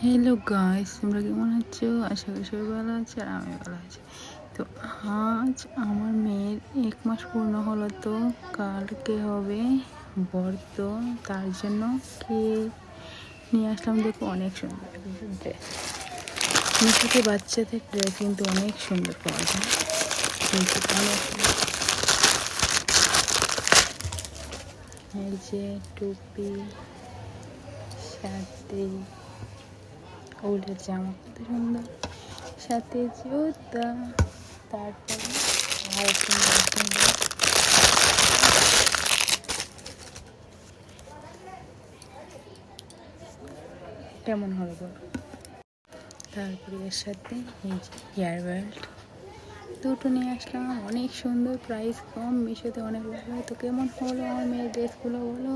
Hello guys, তোমরা কেমন আছো? আশা করি সবাই ভালো আছে আর আমি ভালো আছি। তো আজ আমার মেয়ের 1 মাস পূর্ণ হলো, তো কালকে হবে বর্ত। তার জন্য কি নিয়ে আসলাম, দেখো অনেক সুন্দর ড্রেস। মিশোতে বাচ্চাদের ড্রেস কিন্তু অনেক সুন্দর পাওয়া যায়, কিন্তু অনেক সুন্দর। এই যে টুপি, সাথে উলের জামা কত সুন্দর, সাথে জুতা, তারপরে আরো সুন্দর সুন্দর কেমন হলো বলো। তারপরে এর সাথে এই যে হেয়ার বেল্ট দুটো নিয়ে আসলাম, অনেক সুন্দর, প্রাইস কম, মিশোতে অনেক ভালো হয়। তো কেমন হলো আমার মেয়ের ড্রেসগুলো বলো।